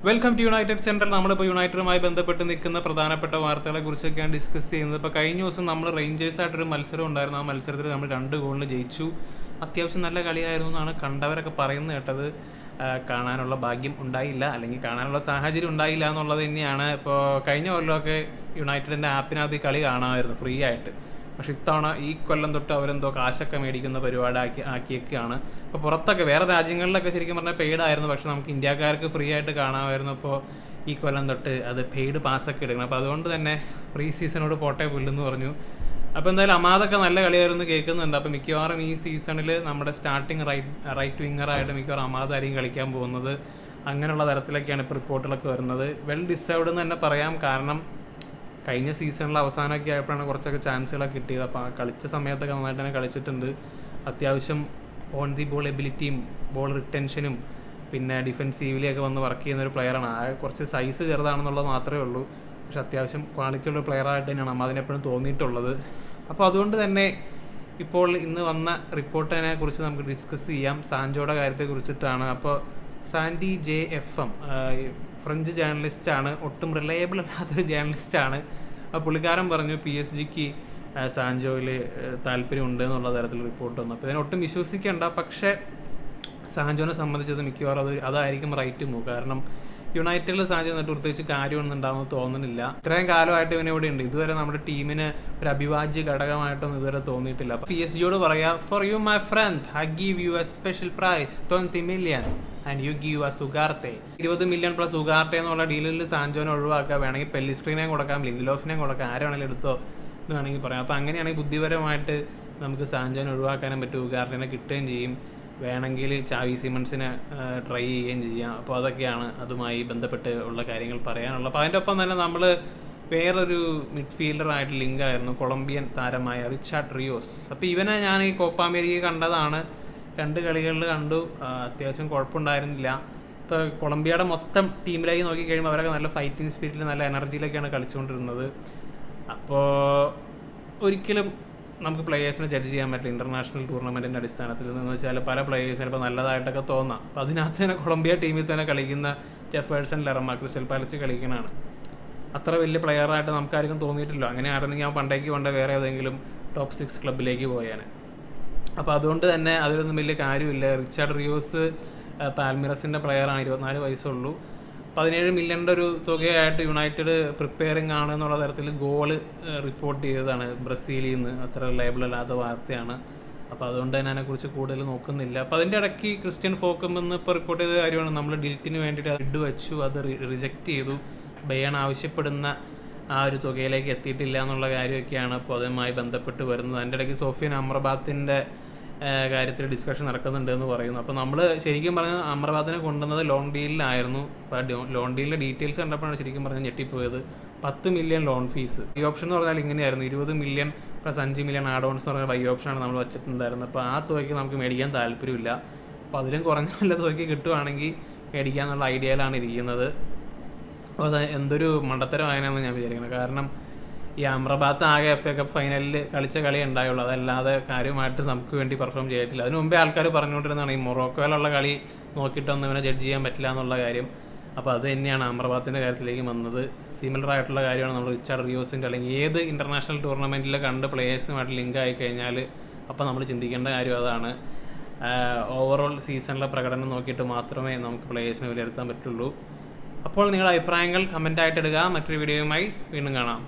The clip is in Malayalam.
Welcome to United central. നമ്മളിപ്പോൾ യുണൈറ്റഡുമായി ബന്ധപ്പെട്ട് നിൽക്കുന്ന പ്രധാനപ്പെട്ട വാർത്തകളെ കുറിച്ചൊക്കെയാണ് ഡിസ്കസ് ചെയ്യുന്നത്. ഇപ്പോൾ കഴിഞ്ഞ ദിവസം നമ്മൾ റേഞ്ചേഴ്സായിട്ടൊരു മത്സരം ഉണ്ടായിരുന്നു. ആ മത്സരത്തിൽ നമ്മൾ 2 ഗോളിന് ജയിച്ചു. അത്യാവശ്യം നല്ല കളിയായിരുന്നു എന്നാണ് കണ്ടവരൊക്കെ പറയുന്നത് കേട്ടത്. കാണാനുള്ള ഭാഗ്യം ഉണ്ടായില്ല, അല്ലെങ്കിൽ കാണാനുള്ള സാഹചര്യം ഉണ്ടായില്ല എന്നുള്ളത് തന്നെയാണ്. ഇപ്പോൾ കഴിഞ്ഞ കൊല്ലമൊക്കെ യുണൈറ്റഡിൻ്റെ ആപ്പിനകത്ത് ഈ കളി കാണാമായിരുന്നു ഫ്രീ ആയിട്ട്. പക്ഷെ ഇത്തവണ ഈ കൊല്ലം തൊട്ട് അവരെന്തോ കാശൊക്കെ മേടിക്കുന്ന പരിപാടി ആക്കിയൊക്കെയാണ്. ഇപ്പോൾ പുറത്തൊക്കെ വേറെ രാജ്യങ്ങളിലൊക്കെ ശരിക്കും പറഞ്ഞാൽ പെയ്ഡായിരുന്നു, പക്ഷെ നമുക്ക് ഇന്ത്യക്കാർക്ക് ഫ്രീ ആയിട്ട് കാണാമായിരുന്നു. ഇപ്പോൾ ഈ കൊല്ലം തൊട്ട് അത് പെയ്ഡ് പാസ്സൊക്കെ എടുക്കണം. അപ്പോൾ അതുകൊണ്ട് തന്നെ പ്രീ സീസണോട് പോട്ടെ പുല്ലെന്ന് പറഞ്ഞു. അപ്പോൾ എന്തായാലും അമാദൊക്കെ നല്ല കളിയായിരുന്നു കേൾക്കുന്നുണ്ട്. അപ്പോൾ മിക്കവാറും ഈ സീസണിൽ നമ്മുടെ സ്റ്റാർട്ടിങ് റൈറ്റ് വിങ്ങറായിട്ട് മിക്കവാറും അമാദായിരിക്കും കളിക്കാൻ പോകുന്നത്. അങ്ങനെയുള്ള തരത്തിലൊക്കെയാണ് ഇപ്പോൾ റിപ്പോർട്ടുകളൊക്കെ വരുന്നത്. വെൽ ഡിസേർവ്ഡ് എന്ന് തന്നെ പറയാം. കാരണം കഴിഞ്ഞ സീസണിൽ അവസാനമൊക്കെ ആയപ്പോഴാണ് കുറച്ചൊക്കെ ചാൻസുകളൊക്കെ കിട്ടിയത്. അപ്പോൾ ആ കളിച്ച സമയത്തൊക്കെ നന്നായിട്ട് തന്നെ കളിച്ചിട്ടുണ്ട്. അത്യാവശ്യം ഓൺ ദി ബോൾ എബിലിറ്റിയും ബോൾ റിട്ടൻഷനും പിന്നെ ഡിഫെൻസീവിലൊക്കെ വന്ന് വർക്ക് ചെയ്യുന്ന ഒരു പ്ലെയറാണ്. ആ കുറച്ച് സൈസ് ചെറുതാണെന്നുള്ളത് മാത്രമേ ഉള്ളൂ, പക്ഷെ അത്യാവശ്യം ക്വാളിറ്റി ഉള്ള പ്ലെയറായിട്ട് തന്നെയാണ് അതിനെപ്പോഴും തോന്നിയിട്ടുള്ളത്. അപ്പോൾ അതുകൊണ്ട് തന്നെ ഇപ്പോൾ ഇന്ന് വന്ന റിപ്പോർട്ടിനെ കുറിച്ച് നമുക്ക് ഡിസ്കസ് ചെയ്യാം. സാൻജോയുടെ കാര്യത്തെ കുറിച്ചിട്ടാണ്. അപ്പോൾ സാൻഡി JFM ഫ്രഞ്ച് ജേർണലിസ്റ്റാണ്, ഒട്ടും റിലയബിൾ അല്ലാത്തൊരു ജേർണലിസ്റ്റാണ്. അപ്പോൾ പുള്ളിക്കാരൻ പറഞ്ഞു PSG സാൻജോയിൽ താല്പര്യമുണ്ട് എന്നുള്ള തരത്തിൽ റിപ്പോർട്ട് വന്നു. അപ്പോൾ ഇതിനൊട്ടും വിശ്വസിക്കേണ്ട. പക്ഷേ സാൻജോനെ സംബന്ധിച്ചത് മിക്കവാറും അതായിരിക്കും റൈറ്റ് മൂവ്. കാരണം യുണൈറ്റഡിൽ സാൻജോ എന്നിട്ട് പ്രത്യേകിച്ച് കാര്യമൊന്നും ഉണ്ടാകുമെന്ന് തോന്നുന്നില്ല. ഇത്രയും കാലമായിട്ട് ഇവൻ ഇവിടെ ഉണ്ട്. ഇതുവരെ നമ്മുടെ ടീമിന് ഒരു അഭിവാജ്യ ഘടകമായിട്ടൊന്നും ഇതുവരെ തോന്നിയിട്ടില്ല. അപ്പോൾ PSG പറയാം, for you my friend I give you a special price 20 million and you give a സുഗാർത്തെ. 20 million പ്ലസ് സുഗാർത്തെ എന്നുള്ള ഡീലിൽ സാൻജോനെ ഒഴിവാക്കുക. വേണമെങ്കിൽ പെല്ലിസ്ട്രീനെയും കൊടുക്കാം, ലിൻഡലോഫിനെയും കൊടുക്കാം, ആരെ വേണമെങ്കിലും എടുത്തോ എന്ന് വേണമെങ്കിൽ പറയാം. അപ്പോൾ അങ്ങനെയാണെങ്കിൽ ബുദ്ധിപരമായിട്ട് നമുക്ക് സാൻജോനെ ഒഴിവാക്കാനും പറ്റും, ഉഗാർട്ടിനെ കിട്ടുകയും ചെയ്യും. വേണമെങ്കിൽ ചാവി സിമൺസിനെ ട്രൈ ചെയ്യുകയും ചെയ്യാം. അപ്പോൾ അതൊക്കെയാണ് അതുമായി ബന്ധപ്പെട്ട് ഉള്ള കാര്യങ്ങൾ പറയാനുള്ളത്. അപ്പോൾ അതിൻ്റെ ഒപ്പം തന്നെ നമ്മൾ വേറൊരു മിഡ്ഫീൽഡറായിട്ട് ലിങ്കായിരുന്നു, കൊളംബിയൻ താരമായ റിച്ചാർഡ് റിയോസ്. അപ്പോൾ ഇവനെ ഞാൻ ഈ കോപ്പ അമേരിക്ക കണ്ടതാണ്. 2 കളികളിൽ കണ്ടു. അത്യാവശ്യം കുഴപ്പമുണ്ടായിരുന്നില്ല. ഇപ്പോൾ കൊളംബിയയുടെ മൊത്തം ടീമിലേക്ക് നോക്കിക്കഴിയുമ്പോൾ അവരൊക്കെ നല്ല ഫൈറ്റിംഗ് സ്പിരിറ്റിൽ നല്ല എനർജിയിലൊക്കെയാണ് കളിച്ചുകൊണ്ടിരുന്നത്. അപ്പോൾ ഒരിക്കലും നമുക്ക് പ്ലേയേഴ്സിനെ ജഡ്ജ് ചെയ്യാൻ പറ്റില്ല ഇൻ്റർനാഷണൽ ടൂർണമെൻറ്റിൻ്റെ അടിസ്ഥാനത്തിൽ. എന്ന് വെച്ചാൽ പല പ്ലേയേഴ്സ് ചിലപ്പോൾ നല്ലതായിട്ടൊക്കെ തോന്നാം. അപ്പോൾ അതിനകത്ത് തന്നെ കൊളംബിയ ടീമിൽ തന്നെ കളിക്കുന്ന ജെഫേഴ്സൺ ലെറമ ക്രിസ്റ്റൽ പാലസിൽ കളിക്കുന്നതാണ്. അത്ര വലിയ പ്ലെയറായിട്ട് നമുക്കാർക്കും തോന്നിയിട്ടില്ല. അങ്ങനെ ആയിരുന്നെങ്കിൽ ഞാൻ പണ്ടേ വേറെ ഏതെങ്കിലും ടോപ്പ് 6 ക്ലബിലേക്ക് പോയാണ്. അപ്പോൾ അതുകൊണ്ട് തന്നെ അതിലൊന്നും വലിയ കാര്യമില്ല. റിച്ചാർഡ് റിയോസ് പാൽമിറസിൻ്റെ പ്ലെയറാണ്, 24 വയസ്സുള്ളൂ. 17 million ഒരു തുകയായിട്ട് യുണൈറ്റഡ് പ്രിപ്പയറിംഗ് ആണ് എന്നുള്ള തരത്തിൽ ഗോള് റിപ്പോർട്ട് ചെയ്തതാണ് ബ്രസീലിൽ നിന്ന്. അത്ര റിലയബിൾ അല്ലാത്ത വാർത്തയാണ്. അപ്പോൾ അതുകൊണ്ട് തന്നെ അതിനെക്കുറിച്ച് കൂടുതൽ നോക്കുന്നില്ല. അപ്പോൾ അതിൻ്റെ ഇടയ്ക്ക് ക്രിസ്ത്യൻ ഫോക്കം എന്ന് ഇപ്പോൾ റിപ്പോർട്ട് ചെയ്ത കാര്യമാണ്, നമ്മൾ ഡിൽറ്റിന് വേണ്ടിയിട്ട് ബിഡ് വെച്ചു, അത് റിജക്റ്റ് ചെയ്തു. ബയൺ ആവശ്യപ്പെടുന്ന ആ ഒരു തുകയിലേക്ക് എത്തിയിട്ടില്ല എന്നുള്ള കാര്യമൊക്കെയാണ് ഇപ്പോൾ അതുമായി ബന്ധപ്പെട്ട് വരുന്നത്. അതിൻ്റെ ഇടയ്ക്ക് സോഫിയൻ അമ്രബാത്തിൻ്റെ കാര്യത്തിൽ ഡിസ്കഷൻ നടക്കുന്നുണ്ട് എന്ന് പറയുന്നു. അപ്പോൾ നമ്മൾ ശരിക്കും പറഞ്ഞാൽ അമ്രബാത്തിനെ കൊണ്ടുവന്നത് ലോൺ ഡീലിലായിരുന്നു. അപ്പോൾ ലോൺ ഡീലിൻ്റെ ഡീറ്റെയിൽസ് കണ്ടപ്പോഴാണ് ശരിക്കും പറഞ്ഞാൽ ഞെട്ടിപ്പോയത്. 10 million loan fees. Buy option എന്ന് പറഞ്ഞാൽ ഇങ്ങനെയായിരുന്നു, 20 million plus 5 million add ons എന്ന് പറഞ്ഞാൽ ബൈ ഓപ്ഷനാണ് നമ്മൾ വെച്ചിട്ടുണ്ടായിരുന്നത്. അപ്പോൾ ആ തുകയ്ക്ക് നമുക്ക് മേടിക്കാൻ താല്പര്യമില്ല. അപ്പോൾ അതിലും കുറഞ്ഞ നല്ല തുകയ്ക്ക് കിട്ടുവാണെങ്കിൽ മേടിക്കാമെന്നുള്ള ഐഡിയയിലാണ് ഇരിക്കുന്നത്. അപ്പോൾ അത് എന്തൊരു മണ്ടത്തരമായെന്നാണ് ഞാൻ വിചാരിക്കുന്നത്. കാരണം ഈ അമ്രബാത്ത് ആകെ FA കപ്പ് ഫൈനലിൽ കളിച്ച കളി ഉണ്ടായുള്ളൂ, അതല്ലാതെ കാര്യമായിട്ട് നമുക്ക് വേണ്ടി പെർഫോം ചെയ്തിട്ടില്ല. അതിന് മുമ്പേ ആൾക്കാർ പറഞ്ഞുകൊണ്ടിരുന്നതാണ് ഈ മൊറോക്കോയിലുള്ള കളി നോക്കിയിട്ടൊന്നും ഇവനെ ജഡ്ജ് ചെയ്യാൻ പറ്റില്ല എന്നുള്ള കാര്യം. അപ്പോൾ അത് തന്നെയാണ് അമ്രബാത്തിൻ്റെ കാര്യത്തിലേക്ക് വന്നത്. സിമിലർ ആയിട്ടുള്ള കാര്യമാണ് നമ്മൾ റിച്ചാർഡ് റിയോസിൻ്റെ അല്ലെങ്കിൽ ഏത് ഇൻ്റർനാഷണൽ ടൂർണമെൻറ്റിൽ കണ്ട് പ്ലേയേഴ്സുമായിട്ട് ലിങ്ക് ആയി കഴിഞ്ഞാൽ അപ്പോൾ നമ്മൾ ചിന്തിക്കേണ്ട കാര്യം അതാണ്. ഓവറോൾ സീസണിലെ പ്രകടനം നോക്കിയിട്ട് മാത്രമേ നമുക്ക് പ്ലേയേഴ്സിനെ വിലയിരുത്താൻ പറ്റുള്ളൂ. അപ്പോൾ നിങ്ങളുടെ അഭിപ്രായങ്ങൾ കമൻ്റായിട്ട് ഇടുക. മറ്റൊരു വീഡിയോയുമായി വീണ്ടും കാണാം.